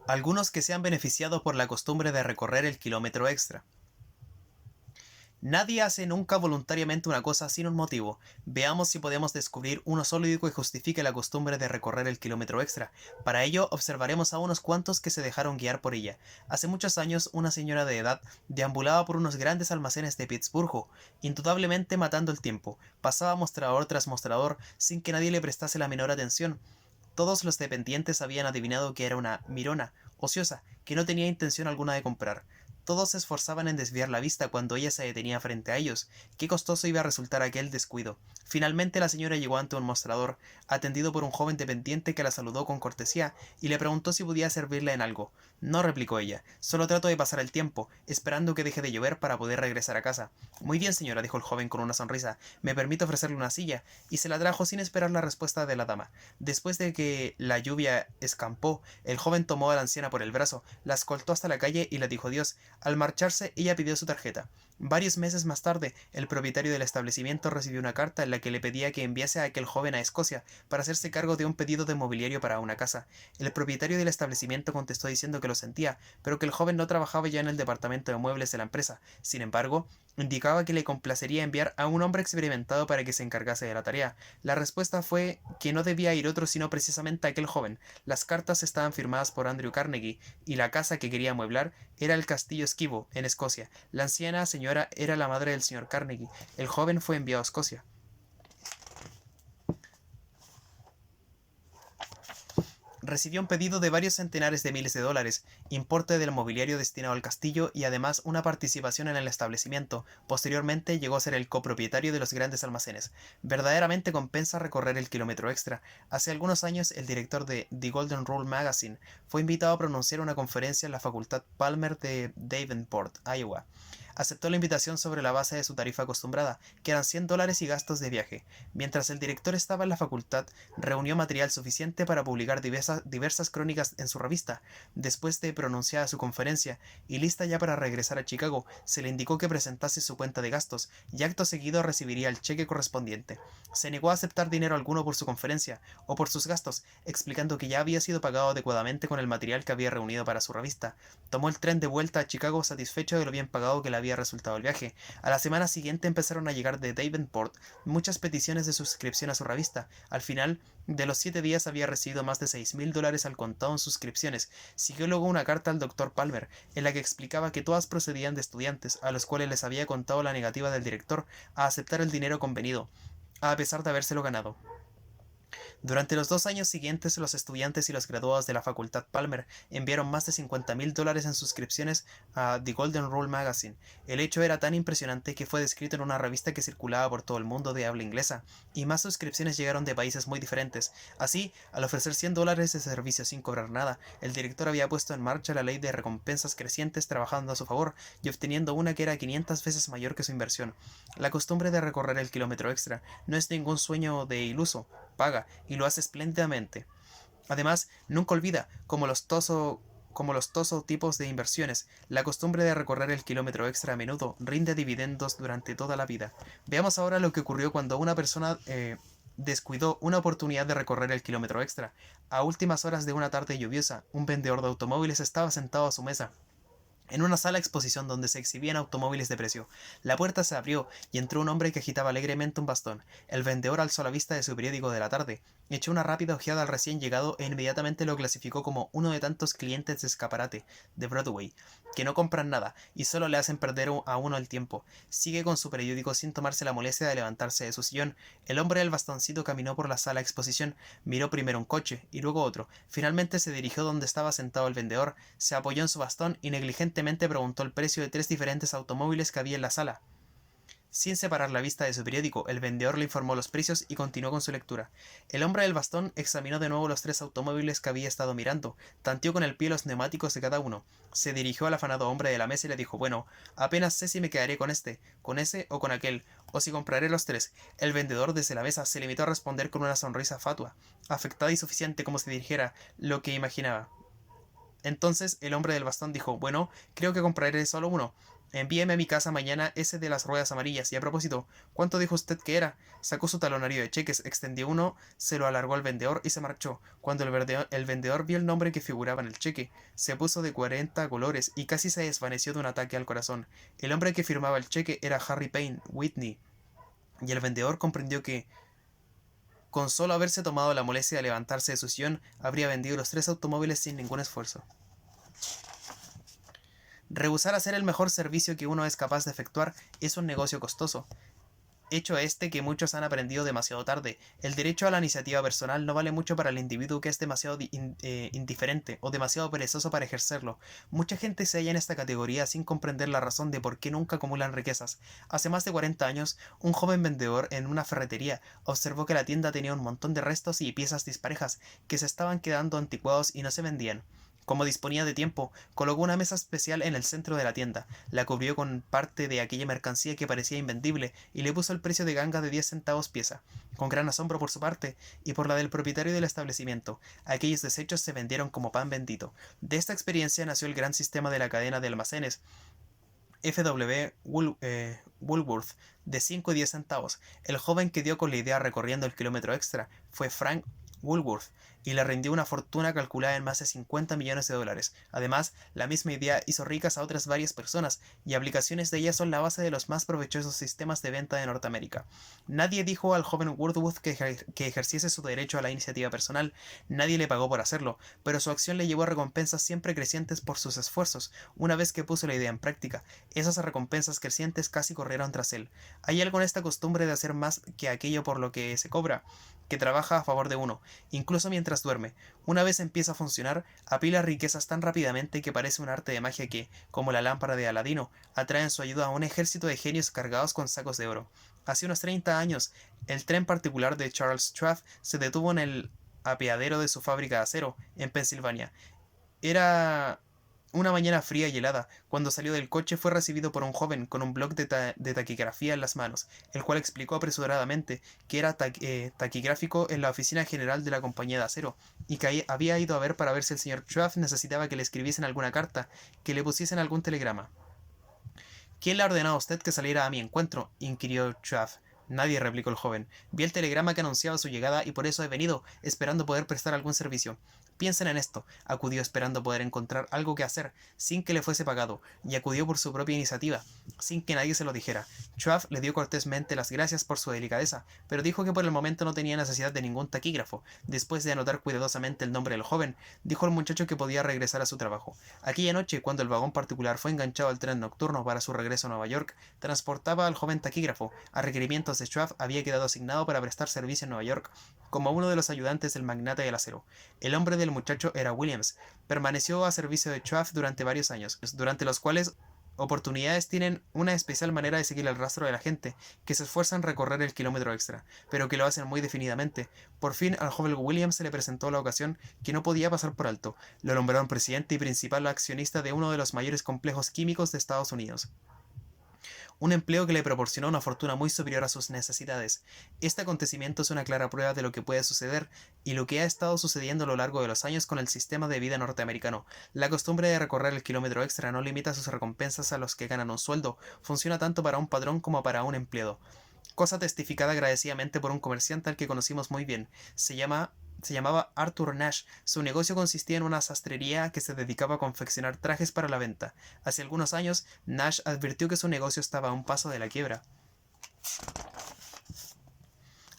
Algunos que se han beneficiado por la costumbre de recorrer el kilómetro extra. Nadie hace nunca voluntariamente una cosa sin un motivo. Veamos si podemos descubrir uno sólido que justifique la costumbre de recorrer el kilómetro extra. Para ello, observaremos a unos cuantos que se dejaron guiar por ella. Hace muchos años, una señora de edad deambulaba por unos grandes almacenes de Pittsburgh, indudablemente matando el tiempo. Pasaba mostrador tras mostrador sin que nadie le prestase la menor atención. Todos los dependientes habían adivinado que era una mirona, ociosa, que no tenía intención alguna de comprar. Todos se esforzaban en desviar la vista cuando ella se detenía frente a ellos. Qué costoso iba a resultar aquel descuido. Finalmente la señora llegó ante un mostrador, atendido por un joven dependiente que la saludó con cortesía y le preguntó si podía servirle en algo. No, replicó ella, solo trato de pasar el tiempo, esperando que deje de llover para poder regresar a casa. Muy bien, señora, dijo el joven con una sonrisa, me permito ofrecerle una silla, y se la trajo sin esperar la respuesta de la dama. Después de que la lluvia escampó, el joven tomó a la anciana por el brazo, la escoltó hasta la calle y la dijo adiós. Al marcharse, ella pidió su tarjeta. Varios meses más tarde, el propietario del establecimiento recibió una carta en la que le pedía que enviase a aquel joven a Escocia para hacerse cargo de un pedido de mobiliario para una casa. El propietario del establecimiento contestó diciendo que lo sentía, pero que el joven no trabajaba ya en el departamento de muebles de la empresa. Sin embargo, indicaba que le complacería enviar a un hombre experimentado para que se encargase de la tarea. La respuesta fue que no debía ir otro sino precisamente aquel joven. Las cartas estaban firmadas por Andrew Carnegie, y la casa que quería amueblar era el castillo Esquivo, en Escocia. La anciana señora era la madre del señor Carnegie. El joven fue enviado a Escocia. Recibió un pedido de varios centenares de miles de dólares, importe del mobiliario destinado al castillo y además una participación en el establecimiento. Posteriormente llegó a ser el copropietario de los grandes almacenes. Verdaderamente compensa recorrer el kilómetro extra. Hace algunos años el director de The Golden Rule Magazine fue invitado a pronunciar una conferencia en la Facultad Palmer de Davenport, Iowa. Aceptó la invitación sobre la base de su tarifa acostumbrada, que eran $100 y gastos de viaje. Mientras el director estaba en la facultad, reunió material suficiente para publicar diversas crónicas en su revista. Después de pronunciada su conferencia y lista ya para regresar a Chicago, se le indicó que presentase su cuenta de gastos y acto seguido recibiría el cheque correspondiente. Se negó a aceptar dinero alguno por su conferencia o por sus gastos, explicando que ya había sido pagado adecuadamente con el material que había reunido para su revista. Tomó el tren de vuelta a Chicago satisfecho de lo bien pagado que le había resultado el viaje. A la semana siguiente empezaron a llegar de Davenport muchas peticiones de suscripción a su revista. Al final de los 7 días había recibido más de $6,000 al contado en suscripciones. Siguió luego una carta al Dr. Palmer, en la que explicaba que todas procedían de estudiantes, a los cuales les había contado la negativa del director a aceptar el dinero convenido, a pesar de habérselo ganado. Durante los 2 años siguientes, los estudiantes y los graduados de la Facultad Palmer enviaron más de $50,000 en suscripciones a The Golden Rule Magazine. El hecho era tan impresionante que fue descrito en una revista que circulaba por todo el mundo de habla inglesa, y más suscripciones llegaron de países muy diferentes. Así, al ofrecer $100 de servicio sin cobrar nada, el director había puesto en marcha la ley de recompensas crecientes trabajando a su favor y obteniendo una que era 500 veces mayor que su inversión. La costumbre de recorrer el kilómetro extra no es ningún sueño de iluso, paga, y lo hace espléndidamente. Además, nunca olvida, como los toso tipos de inversiones, la costumbre de recorrer el kilómetro extra a menudo rinde dividendos durante toda la vida. Veamos ahora lo que ocurrió cuando una persona descuidó una oportunidad de recorrer el kilómetro extra. A últimas horas de una tarde lluviosa, un vendedor de automóviles estaba sentado a su mesa en una sala exposición donde se exhibían automóviles de precio. La puerta se abrió y entró un hombre que agitaba alegremente un bastón. El vendedor alzó la vista de su periódico de la tarde, echó una rápida ojeada al recién llegado e inmediatamente lo clasificó como uno de tantos clientes de escaparate de Broadway que no compran nada y solo le hacen perder a uno el tiempo. Sigue con su periódico sin tomarse la molestia de levantarse de su sillón. El hombre del bastoncito caminó por la sala exposición, miró primero un coche y luego otro. Finalmente se dirigió donde estaba sentado el vendedor, se apoyó en su bastón y negligentemente preguntó el precio de 3 diferentes automóviles que había en la sala. Sin separar la vista de su periódico, el vendedor le informó los precios y continuó con su lectura. El hombre del bastón examinó de nuevo los 3 automóviles que había estado mirando, tanteó con el pie los neumáticos de cada uno, se dirigió al afanado hombre de la mesa y le dijo: bueno, apenas sé si me quedaré con este, con ese o con aquel, o si compraré los tres. El vendedor desde la mesa se limitó a responder con una sonrisa fatua, afectada y suficiente como si dijera lo que imaginaba. Entonces el hombre del bastón dijo: bueno, creo que compraré solo uno. Envíeme a mi casa mañana ese de las ruedas amarillas. Y a propósito, ¿cuánto dijo usted que era? Sacó su talonario de cheques, extendió uno, se lo alargó al vendedor y se marchó. Cuando el vendedor vio el nombre que figuraba en el cheque, se puso de 40 colores y casi se desvaneció de un ataque al corazón. El hombre que firmaba el cheque era Harry Payne Whitney, y el vendedor comprendió que, con solo haberse tomado la molestia de levantarse de su sillón, habría vendido los 3 automóviles sin ningún esfuerzo. Rehusar hacer el mejor servicio que uno es capaz de efectuar es un negocio costoso. Hecho este que muchos han aprendido demasiado tarde. El derecho a la iniciativa personal no vale mucho para el individuo que es demasiado indiferente o demasiado perezoso para ejercerlo. Mucha gente se halla en esta categoría sin comprender la razón de por qué nunca acumulan riquezas. Hace más de 40 años, un joven vendedor en una ferretería observó que la tienda tenía un montón de restos y piezas disparejas que se estaban quedando anticuados y no se vendían. Como disponía de tiempo, colocó una mesa especial en el centro de la tienda, la cubrió con parte de aquella mercancía que parecía invendible y le puso el precio de ganga de 10 centavos pieza. Con gran asombro por su parte y por la del propietario del establecimiento, aquellos desechos se vendieron como pan bendito. De esta experiencia nació el gran sistema de la cadena de almacenes F.W. Woolworth de 5 y 10 centavos. El joven que dio con la idea recorriendo el kilómetro extra fue Frank Woolworth, y le rindió una fortuna calculada en más de 50 millones de dólares. Además, la misma idea hizo ricas a otras varias personas, y aplicaciones de ella son la base de los más provechosos sistemas de venta de Norteamérica. Nadie dijo al joven Woolworth que ejerciese su derecho a la iniciativa personal, nadie le pagó por hacerlo, pero su acción le llevó a recompensas siempre crecientes por sus esfuerzos. Una vez que puso la idea en práctica, esas recompensas crecientes casi corrieron tras él. Hay algo en esta costumbre de hacer más que aquello por lo que se cobra, que trabaja a favor de uno, incluso mientras duerme. Una vez empieza a funcionar, apila riquezas tan rápidamente que parece un arte de magia que, como la lámpara de Aladino, atrae en su ayuda a un ejército de genios cargados con sacos de oro. Hace unos 30 años, el tren particular de Charles Schwab se detuvo en el apeadero de su fábrica de acero, en Pensilvania. Era una mañana fría y helada. Cuando salió del coche fue recibido por un joven con un bloc de taquigrafía en las manos, el cual explicó apresuradamente que era taquigráfico en la oficina general de la compañía de acero, y que había ido a ver para ver si el señor Schwab necesitaba que le escribiesen alguna carta, que le pusiesen algún telegrama. ¿Quién le ha ordenado a usted que saliera a mi encuentro?, inquirió Schwab. Nadie, replicó el joven. Vi el telegrama que anunciaba su llegada y por eso he venido, esperando poder prestar algún servicio. Piensen en esto. Acudió esperando poder encontrar algo que hacer, sin que le fuese pagado, y acudió por su propia iniciativa, sin que nadie se lo dijera. Schwab le dio cortésmente las gracias por su delicadeza, pero dijo que por el momento no tenía necesidad de ningún taquígrafo. Después de anotar cuidadosamente el nombre del joven, dijo al muchacho que podía regresar a su trabajo. Aquella noche, cuando el vagón particular fue enganchado al tren nocturno para su regreso a Nueva York, transportaba al joven taquígrafo. A requerimientos de Schwab había quedado asignado para prestar servicio en Nueva York, como uno de los ayudantes del magnate del acero. El nombre del muchacho era Williams. Permaneció a servicio de Schwab durante varios años, durante los cuales oportunidades tienen una especial manera de seguir el rastro de la gente, que se esfuerza en recorrer el kilómetro extra, pero que lo hacen muy definidamente. Por fin al joven Williams se le presentó la ocasión que no podía pasar por alto. Lo nombraron presidente y principal accionista de uno de los mayores complejos químicos de Estados Unidos, un empleo que le proporcionó una fortuna muy superior a sus necesidades. Este acontecimiento es una clara prueba de lo que puede suceder y lo que ha estado sucediendo a lo largo de los años con el sistema de vida norteamericano. La costumbre de recorrer el kilómetro extra no limita sus recompensas a los que ganan un sueldo, funciona tanto para un patrón como para un empleado. Cosa testificada agradecidamente por un comerciante al que conocimos muy bien. Se llamaba Arthur Nash. Su negocio consistía en una sastrería que se dedicaba a confeccionar trajes para la venta. Hace algunos años, Nash advirtió que su negocio estaba a un paso de la quiebra.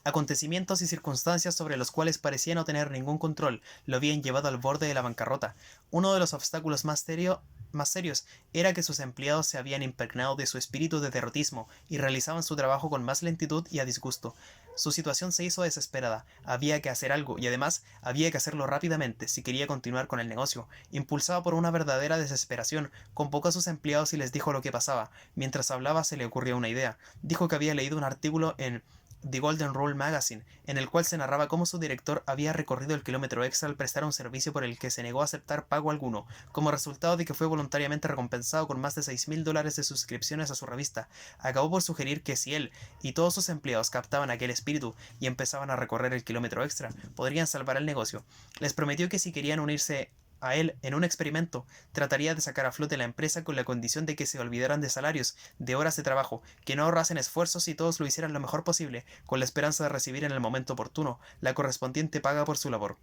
Acontecimientos y circunstancias sobre los cuales parecía no tener ningún control lo habían llevado al borde de la bancarrota. Uno de los obstáculos más serios era que sus empleados se habían impregnado de su espíritu de derrotismo y realizaban su trabajo con más lentitud y a disgusto. Su situación se hizo desesperada, había que hacer algo y además había que hacerlo rápidamente si quería continuar con el negocio. Impulsado por una verdadera desesperación, convocó a sus empleados y les dijo lo que pasaba. Mientras hablaba se le ocurrió una idea. Dijo que había leído un artículo en The Golden Rule Magazine, en el cual se narraba cómo su director había recorrido el kilómetro extra al prestar un servicio por el que se negó a aceptar pago alguno, como resultado de que fue voluntariamente recompensado con más de $6,000 de suscripciones a su revista. Acabó por sugerir que si él y todos sus empleados captaban aquel espíritu y empezaban a recorrer el kilómetro extra, podrían salvar el negocio. Les prometió que si querían unirse a él, en un experimento, trataría de sacar a flote la empresa con la condición de que se olvidaran de salarios, de horas de trabajo, que no ahorrasen esfuerzos y todos lo hicieran lo mejor posible, con la esperanza de recibir en el momento oportuno la correspondiente paga por su labor.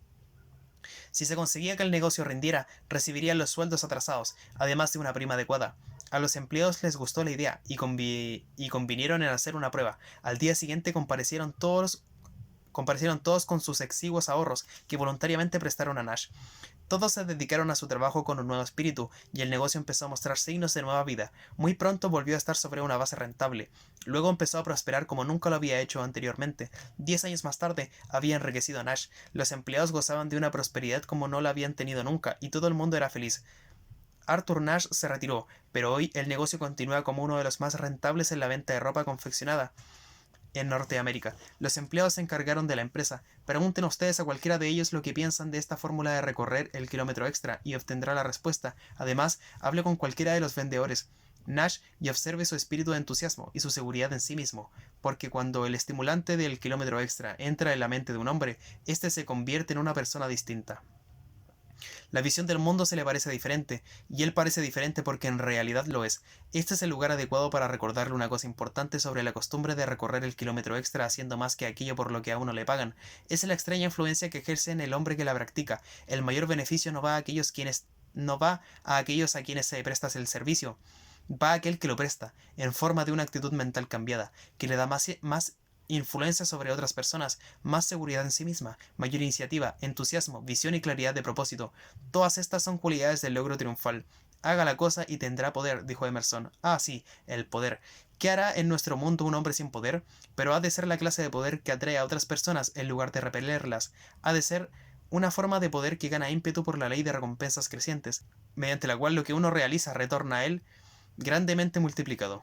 Si se conseguía que el negocio rindiera, recibirían los sueldos atrasados, además de una prima adecuada. A los empleados les gustó la idea y convinieron en hacer una prueba. Al día siguiente comparecieron todos con sus exiguos ahorros que voluntariamente prestaron a Nash. Todos se dedicaron a su trabajo con un nuevo espíritu, y el negocio empezó a mostrar signos de nueva vida. Muy pronto volvió a estar sobre una base rentable. Luego empezó a prosperar como nunca lo había hecho anteriormente. 10 años más tarde, había enriquecido a Nash. Los empleados gozaban de una prosperidad como no la habían tenido nunca, y todo el mundo era feliz. Arthur Nash se retiró, pero hoy el negocio continúa como uno de los más rentables en la venta de ropa confeccionada en Norteamérica. Los empleados se encargaron de la empresa. Pregunten ustedes a cualquiera de ellos lo que piensan de esta fórmula de recorrer el kilómetro extra y obtendrá la respuesta. Además, hable con cualquiera de los vendedores Nash y observe su espíritu de entusiasmo y su seguridad en sí mismo, porque cuando el estimulante del kilómetro extra entra en la mente de un hombre, éste se convierte en una persona distinta. La visión del mundo se le parece diferente, y él parece diferente porque en realidad lo es. Este es el lugar adecuado para recordarle una cosa importante sobre la costumbre de recorrer el kilómetro extra haciendo más que aquello por lo que a uno le pagan. Es la extraña influencia que ejerce en el hombre que la practica. El mayor beneficio no va a aquellos a quienes se presta el servicio. Va a aquel que lo presta, en forma de una actitud mental cambiada, que le da más influencia sobre otras personas, más seguridad en sí misma, mayor iniciativa, entusiasmo, visión y claridad de propósito. Todas estas son cualidades del logro triunfal. Haga la cosa y tendrá poder, dijo Emerson. Ah, sí, el poder. ¿Qué hará en nuestro mundo un hombre sin poder? Pero ha de ser la clase de poder que atrae a otras personas en lugar de repelerlas. Ha de ser una forma de poder que gana ímpetu por la ley de recompensas crecientes, mediante la cual lo que uno realiza retorna a él grandemente multiplicado.